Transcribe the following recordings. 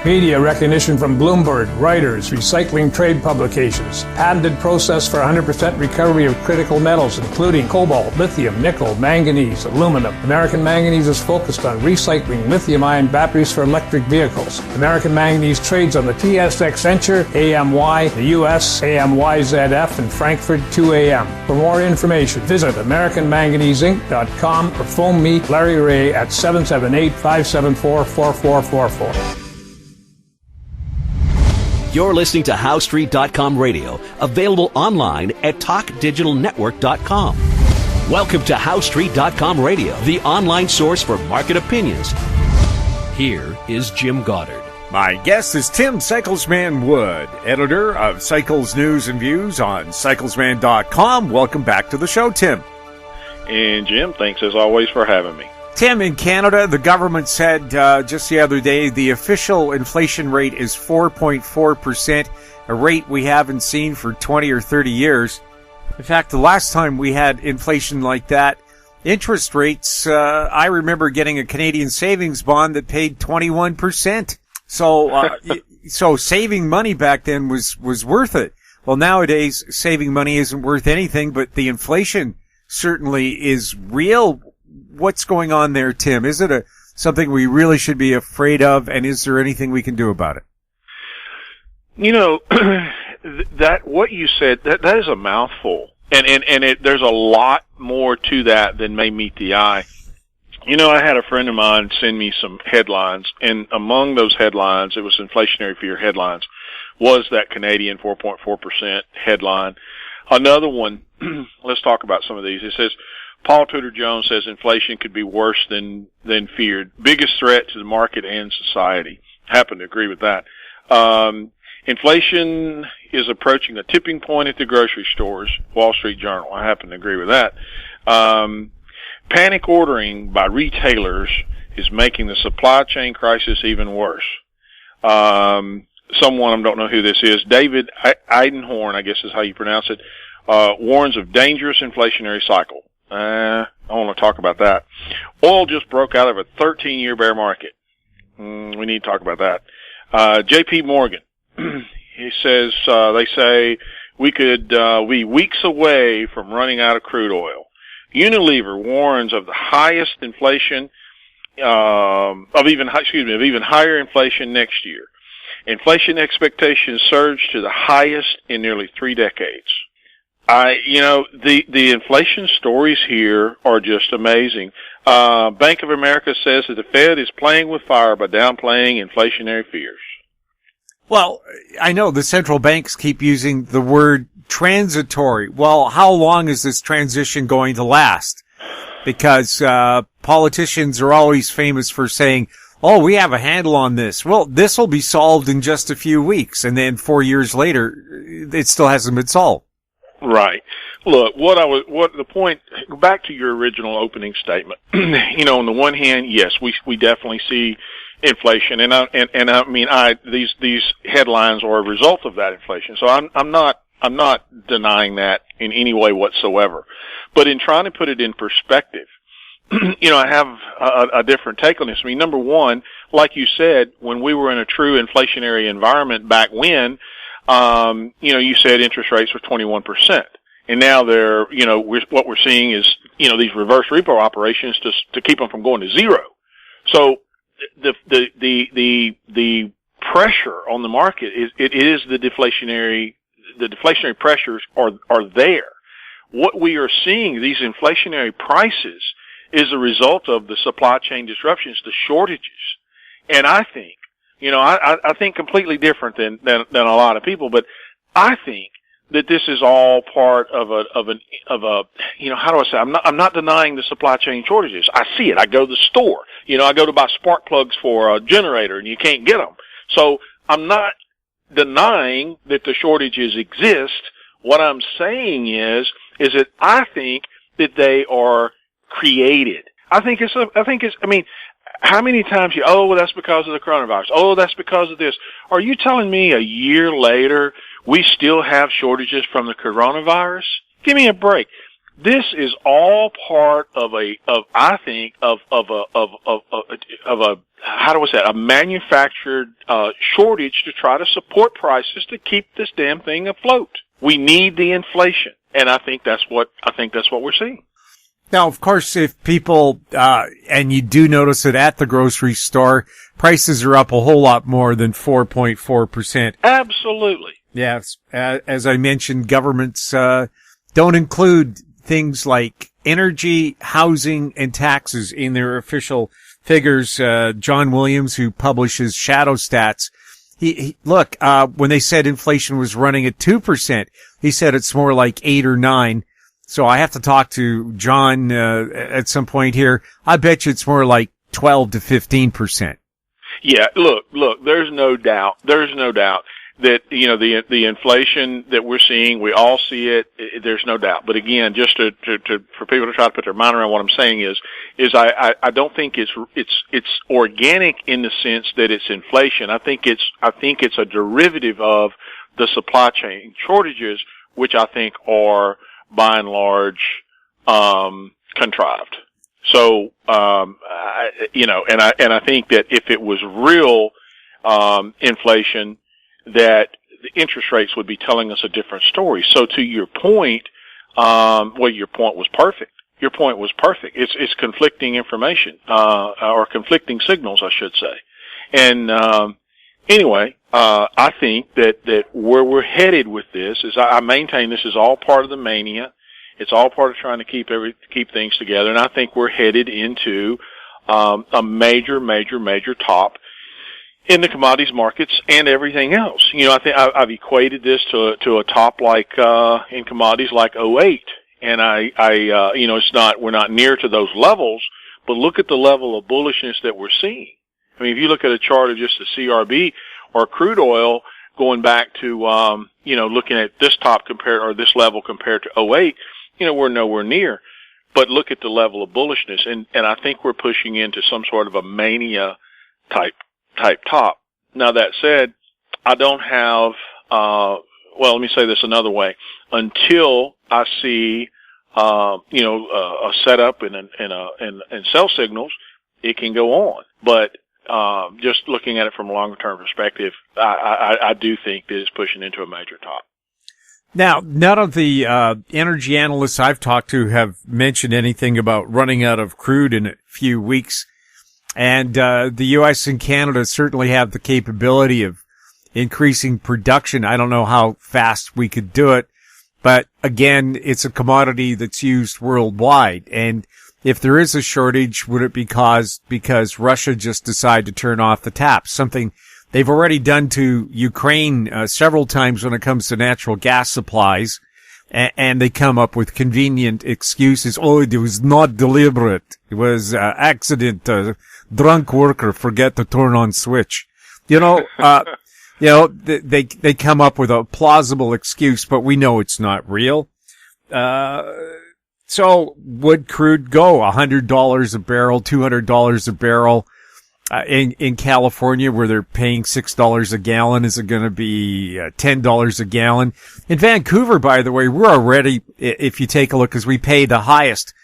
Media recognition from Bloomberg, Reuters, recycling trade publications. Patented process for 100% recovery of critical metals, including cobalt, lithium, nickel, manganese, aluminum. American Manganese is focused on recycling lithium-ion batteries for electric vehicles. American Manganese trades on the TSX Venture, AMY, the US, AMYZF, and Frankfurt 2AM. For more information, visit AmericanManganeseInc.com or phone me, Larry Ray, at 778-574-4444. You're listening to HowStreet.com radio, available online at TalkDigitalNetwork.com. Welcome to HowStreet.com radio, the online source for market opinions. Here is Jim Goddard. My guest is Tim Cyclesman Wood, editor of Cycles News and Views on Cyclesman.com. Welcome back to the show, Tim. And Jim, thanks as always for having me. Tim, in Canada, the government said just the other day the official inflation rate is 4.4%, a rate we haven't seen for 20 or 30 years. In fact, the last time we had inflation like that, interest rates, I remember getting a Canadian savings bond that paid 21%. So saving money back then was worth it. Well, nowadays, saving money isn't worth anything, but the inflation certainly is real. What's going on there, Tim? Is it something we really should be afraid of, and is there anything we can do about it? You know, that what you said, that is a mouthful, and there's a lot more to that than may meet the eye. You know, I had a friend of mine send me some headlines, and among those headlines, it was inflationary fear headlines, was that Canadian 4.4% headline. Another one, let's talk about some of these. It says, Paul Tudor Jones says inflation could be worse than feared. Biggest threat to the market and society. Happen to agree with that. Inflation is approaching a tipping point at the grocery stores. Wall Street Journal. I happen to agree with that. Panic ordering by retailers is making the supply chain crisis even worse. Someone, I don't know who this is, David Eidenhorn, I guess is how you pronounce it, warns of dangerous inflationary cycle. I want to talk about that. Oil just broke out of a 13-year bear market. We need to talk about that. J.P. Morgan, he says, they say we could be weeks away from running out of crude oil. Unilever warns of the highest inflation, of even higher inflation next year. Inflation expectations surge to the highest in nearly 3 decades. The inflation stories here are just amazing. Bank of America says that the Fed is playing with fire by downplaying inflationary fears. Well, I know the central banks keep using the word transitory. Well, how long is this transition going to last? Because politicians are always famous for saying, oh, we have a handle on this. Well, this will be solved in just a few weeks. And then 4 years later, it still hasn't been solved. Right. Look, the point, back to your original opening statement. You know, on the one hand, yes, we definitely see inflation, and I mean, these headlines are a result of that inflation. So I'm not denying that in any way whatsoever. But in trying to put it in perspective, you know, I have a different take on this. I mean, number one, like you said, when we were in a true inflationary environment back when, you know, you said interest rates were 21%. And now what we're seeing is, you know, these reverse repo operations to keep them from going to zero. So the pressure on the market is the deflationary pressures are there. What we are seeing, these inflationary prices, is a result of the supply chain disruptions, the shortages. And I think, you know, I think completely different than a lot of people, but I think that this is all part of a, you know, how do I say, I'm not denying the supply chain shortages. I see it. I go to the store. You know, I go to buy spark plugs for a generator and you can't get them. So I'm not denying that the shortages exist. What I'm saying is that I think that they are created. I mean, how many times well, that's because of the coronavirus. Oh, that's because of this. Are you telling me a year later we still have shortages from the coronavirus? Give me a break. This is all part of a how do I say it, a manufactured shortage to try to support prices to keep this damn thing afloat. We need the inflation, and I think that's what we're seeing. Now, of course, if people and you do notice it at the grocery store, prices are up a whole lot more than 4.4%. Absolutely. Yes, as I mentioned, governments don't include things like energy, housing, and taxes in their official figures. John Williams, who publishes Shadow Stats, he look, when they said inflation was running at 2%, he said it's more like 8 or 9. So I have to talk to John at some point here. I bet you it's more like 12 to 15%. Yeah, look, there's no doubt that, you know, the inflation that we're seeing, we all see it. There's no doubt. But again, just for people to try to put their mind around what I'm saying is I don't think it's organic in the sense that it's inflation. I think it's a derivative of the supply chain shortages, which I think are by and large, contrived. So, you know, and I think that if it was real, inflation, that the interest rates would be telling us a different story. So to your point, your point was perfect. Your point was perfect. It's conflicting information, or conflicting signals, I should say. And, anyway, I think that where we're headed with this is I maintain this is all part of the mania. It's all part of trying to keep things together. And I think we're headed into, a major top in the commodities markets and everything else. You know, I think I've equated this to a top like, in commodities like '08. And you know, we're not near to those levels, but look at the level of bullishness that we're seeing. I mean, if you look at a chart of just the CRB or crude oil going back to, you know, looking at this this level compared to '08, you know, we're nowhere near. But look at the level of bullishness, and I think we're pushing into some sort of a mania type top. Now that said, I don't have, well, let me say this another way. Until I see, you know, a setup and sell signals, it can go on. But, just looking at it from a longer term perspective, I do think that it's pushing into a major top. Now, none of the energy analysts I've talked to have mentioned anything about running out of crude in a few weeks. And the U.S. and Canada certainly have the capability of increasing production. I don't know how fast we could do it. But again, it's a commodity that's used worldwide. And if there is a shortage, would it be because Russia just decided to turn off the taps? Something they've already done to Ukraine several times when it comes to natural gas supplies, and they come up with convenient excuses. Oh, it was not deliberate. It was accident. Drunk worker forget to turn on switch. You know, they come up with a plausible excuse, but we know it's not real. So would crude go $100 a barrel, $200 a barrel? In California, where they're paying $6 a gallon, is it going to be $10 a gallon? In Vancouver, by the way, we're already, if you take a look, because we pay the highest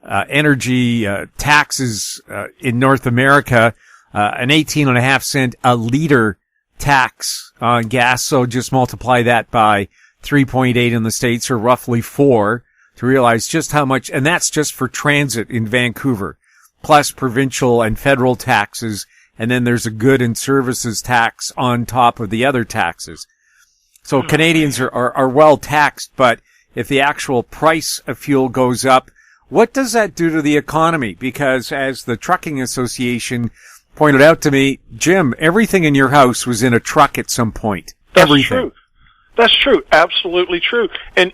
energy taxes in North America, an 18.5 cent a liter tax on gas. So just multiply that by 3.8 in the States, or roughly 4, to realize just how much, and that's just for transit in Vancouver, plus provincial and federal taxes, and then there's a good and services tax on top of the other taxes. So Canadians are well taxed, but if the actual price of fuel goes up, what does that do to the economy? Because as the Trucking Association pointed out to me, Jim, everything in your house was in a truck at some point. Everything. That's true. Absolutely true. And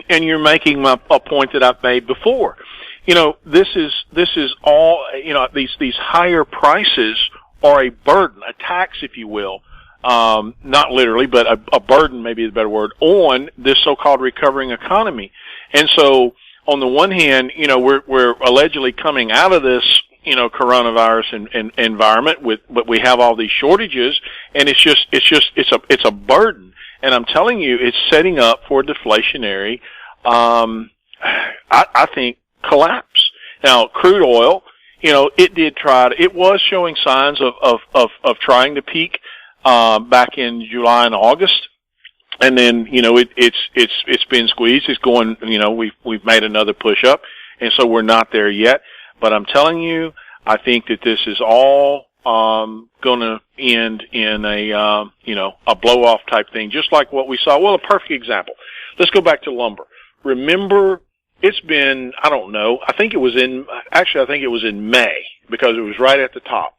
you're making a point that I've made before. You know, this is all, you know, these higher prices are a burden, a tax, if you will. Not literally, but a burden, maybe is a better word, on this so-called recovering economy. And so, on the one hand, you know, we're allegedly coming out of this, you know, coronavirus and environment but we have all these shortages, and it's a burden. And I'm telling you, it's setting up for a deflationary, I think, collapse. Now, crude oil, it was showing signs of trying to peak, back in July and August. And then, it's been squeezed. It's going, we've made another push up. And so we're not there yet. But I'm telling you, I think that this is all, going to end in a blow off type thing, just like what we saw. Well, a perfect example. Let's go back to lumber. Remember, it's been, I don't know, I think it was in May, because it was right at the top.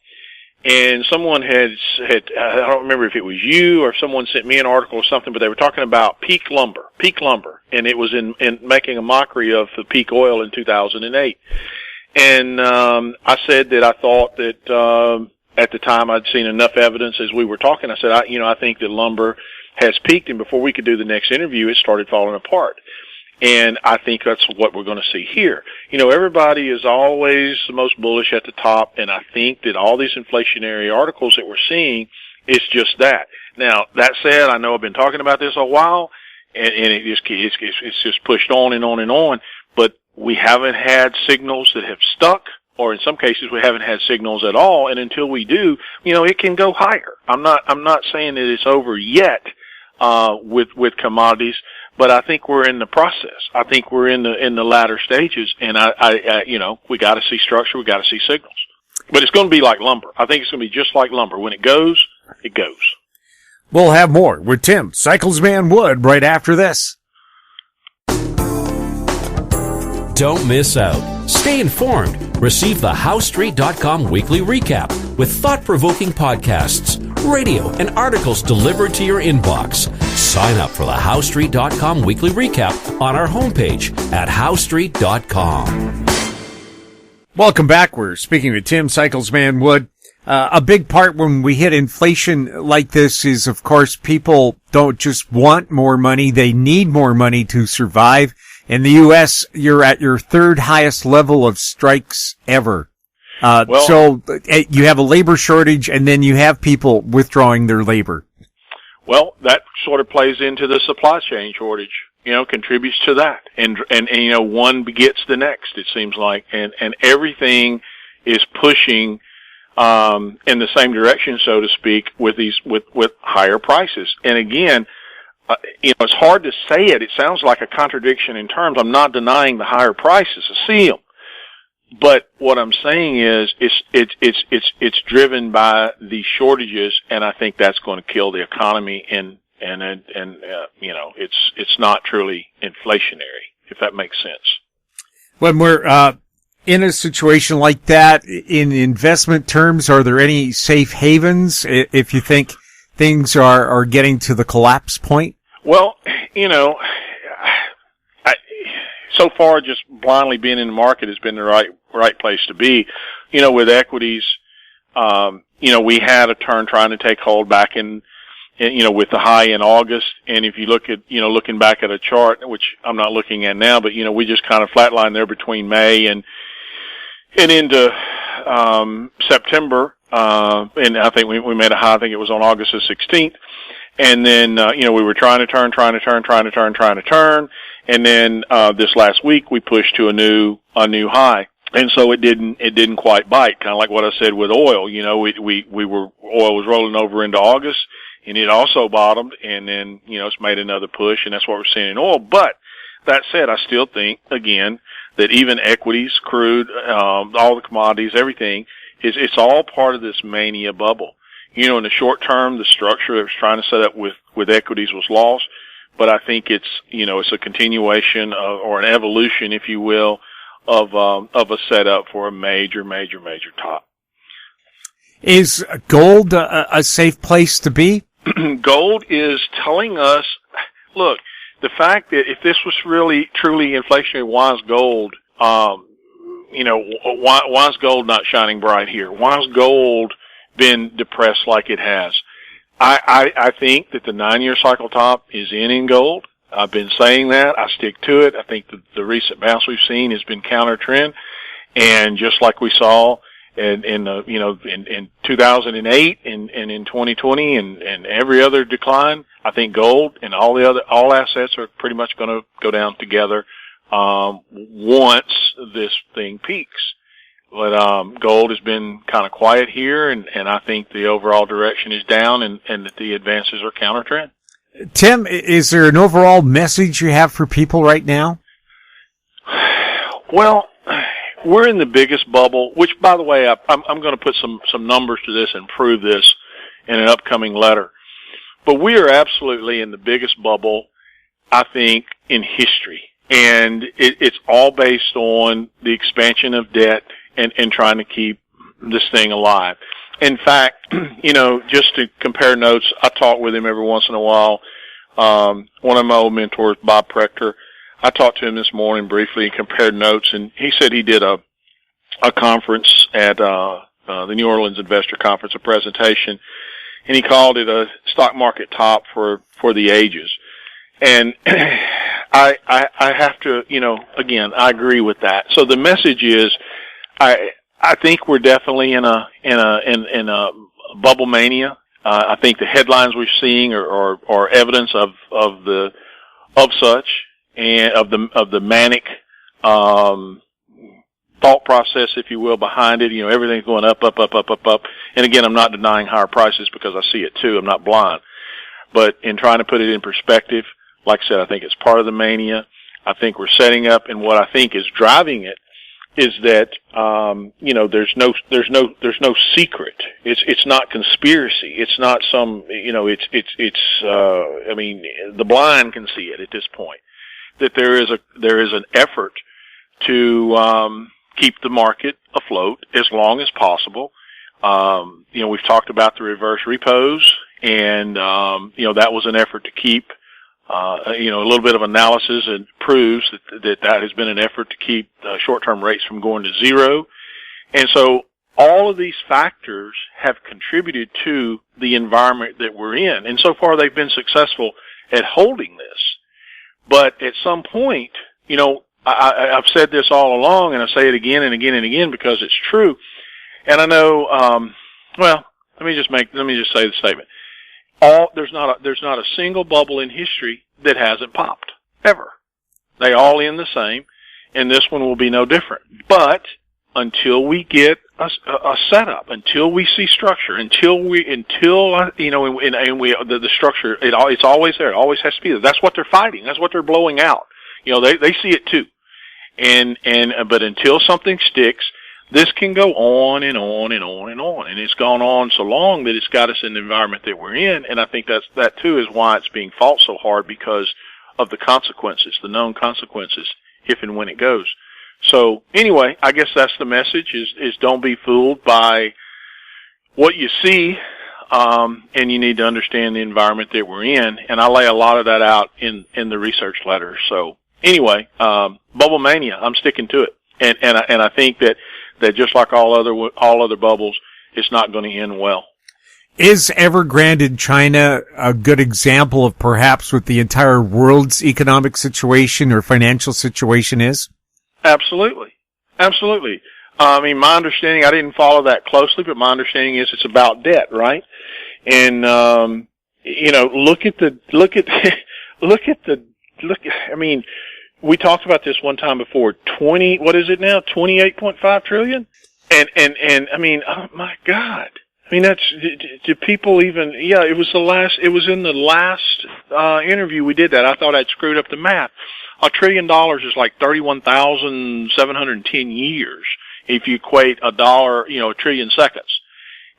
And someone had, I don't remember if it was you or someone sent me an article or something, but they were talking about peak lumber, and it was in making a mockery of the peak oil in 2008. And, I said that I thought that, at the time I'd seen enough evidence as we were talking. I said, I think that lumber has peaked, and before we could do the next interview, it started falling apart. And I think that's what we're going to see here. Everybody is always the most bullish at the top, and I think that all these inflationary articles that we're seeing is just that. Now, that said, I know I've been talking about this a while, and it's just pushed on and on and on, but we haven't had signals that have stuck, or in some cases we haven't had signals at all, and until we do, it can go higher. I'm not saying that it's over yet, with commodities, but I think we're in the process. I think we're in the latter stages, and we got to see structure, we got to see signals. But it's going to be like lumber. I think it's going to be just like lumber. When it goes, it goes. We'll have more with Tim Cyclesman Wood right after this. Don't miss out. Stay informed. Receive the HowStreet.com weekly recap with thought-provoking podcasts, radio, and articles delivered to your inbox. Sign up for the HowStreet.com weekly recap on our homepage at HowStreet.com. Welcome back. We're speaking with Tim Cyclesman Wood. A big part when we hit inflation like this is, of course, people don't just want more money. They need more money to survive. In the U.S., you're at your third highest level of strikes ever. So you have a labor shortage, and then you have people withdrawing their labor. Well, that sort of plays into the supply chain shortage, contributes to that. And one begets the next, it seems like. And everything is pushing, in the same direction, so to speak, with higher prices. And again, it's hard to say it. It sounds like a contradiction in terms. I'm not denying the higher prices. I see them. But what I'm saying is, it's driven by the shortages, and I think that's going to kill the economy, and it's not truly inflationary, if that makes sense. When we're, in a situation like that, in investment terms, are there any safe havens if you think things are getting to the collapse point? Well, so far just blindly being in the market has been the right place to be. With equities, we had a turn trying to take hold back in with the high in August. And if you look at, looking back at a chart, which I'm not looking at now, but, we just kind of flatlined there between May and into, September. And I think we made a high, I think it was on August the 16th. And then, we were trying to turn. And then, this last week we pushed to a new high. And so it didn't quite bite. Kind of like what I said with oil. Oil was rolling over into August, and it also bottomed, and then, it's made another push, and that's what we're seeing in oil. But that said, I still think, again, that even equities, crude, all the commodities, everything, it's all part of this mania bubble. In the short term, the structure that was trying to set up with equities was lost, but I think it's a continuation of, or an evolution, if you will, of a setup for a major top. Is gold a safe place to be? Gold is telling us, look, the fact that if this was really truly inflationary, why is gold, why is gold not shining bright here? Why has gold been depressed like it has? I think that the 9-year cycle top is in gold. I've been saying that. I stick to it. I think the recent bounce we've seen has been counter trend. And just like we saw in 2008 and in 2020 and every other decline, I think gold and all assets are pretty much going to go down together, once this thing peaks. But gold has been kind of quiet here, and I think the overall direction is down, and that the advances are counter-trend. Tim, is there an overall message you have for people right now? Well, we're in the biggest bubble, which, by the way, I'm going to put some numbers to this and prove this in an upcoming letter. But we are absolutely in the biggest bubble, I think, in history. And it's all based on the expansion of debt and trying to keep this thing alive. In fact, just to compare notes, I talk with him every once in a while. One of my old mentors, Bob Prechter, I talked to him this morning briefly and compared notes, and he said he did a conference at the New Orleans Investor Conference, a presentation, and he called it a stock market top for the ages. And I have to, again, I agree with that. So the message is, I think we're definitely in a bubble mania. I think the headlines we're seeing are evidence of such, and of the manic thought process, if you will, behind it. Everything's going up. And again, I'm not denying higher prices because I see it too. I'm not blind. But in trying to put it in perspective, like I said, I think it's part of the mania. I think we're setting up, and what I think is driving it is that there's no secret. It's not conspiracy. It's not some I mean, the blind can see it at this point, that there is an effort to keep the market afloat as long as possible. We've talked about the reverse repos, and that was an effort to keep a little bit of analysis, and proves that has been an effort to keep short-term rates from going to zero. And so all of these factors have contributed to the environment that we're in. And so far they've been successful at holding this. But at some point, I've said this all along, and I say it again and again and again because it's true. And I know, let me just say the statement. There's not a single bubble in history that hasn't popped, ever. They all end the same, and this one will be no different. But until we get a setup, until we see structure, the structure, it's always there. It always has to be there. That's what they're fighting. That's what they're blowing out. They see it too. But until something sticks, this can go on and on and on and on. And it's gone on so long that it's got us in the environment that we're in. And I think that too is why it's being fought so hard, because of the consequences, the known consequences, if and when it goes. So anyway, I guess that's the message is don't be fooled by what you see. And you need to understand the environment that we're in. And I lay a lot of that out in the research letter. So anyway, bubble mania, I'm sticking to it. And I think that just like all other bubbles, it's not going to end well. Is Evergrande in China a good example of perhaps what the entire world's economic situation or financial situation is? Absolutely. I mean, my understanding, I didn't follow that closely, but my understanding is it's about debt, right? And look at I mean, we talked about this one time before. What is it now? 28.5 trillion? And I mean, oh my God. I mean, do people even, it was in the last, interview we did that. I thought I'd screwed up the math. $1 trillion is like 31,710 years if you equate a dollar, a trillion seconds.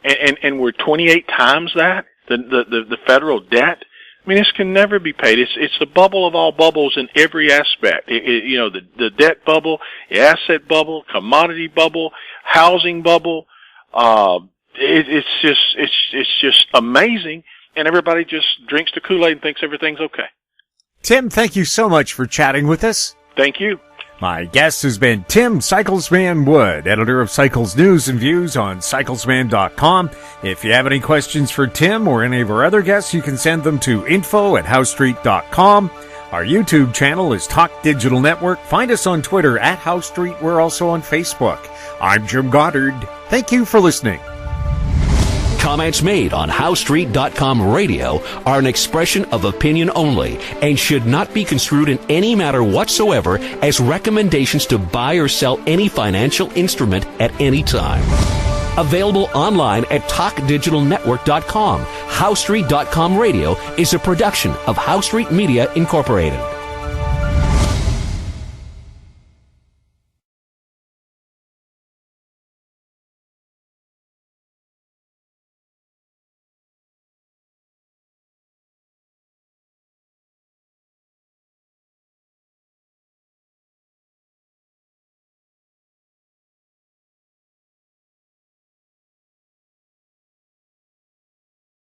And we're 28 times that, the federal debt. I mean, this can never be paid. It's the bubble of all bubbles in every aspect. The debt bubble, the asset bubble, commodity bubble, housing bubble. It's just amazing, and everybody just drinks the Kool-Aid and thinks everything's okay. Tim, thank you so much for chatting with us. Thank you. My guest has been Tim Cyclesman Wood, editor of Cycles News and Views on cyclesman.com. If you have any questions for Tim or any of our other guests, you can send them to info@howestreet.com. Our YouTube channel is Talk Digital Network. Find us on Twitter @HowStreet. We're also on Facebook. I'm Jim Goddard. Thank you for listening. Comments made on HowStreet.com radio are an expression of opinion only and should not be construed in any matter whatsoever as recommendations to buy or sell any financial instrument at any time. Available online at TalkDigitalNetwork.com. HowStreet.com radio is a production of HowStreet Media Incorporated.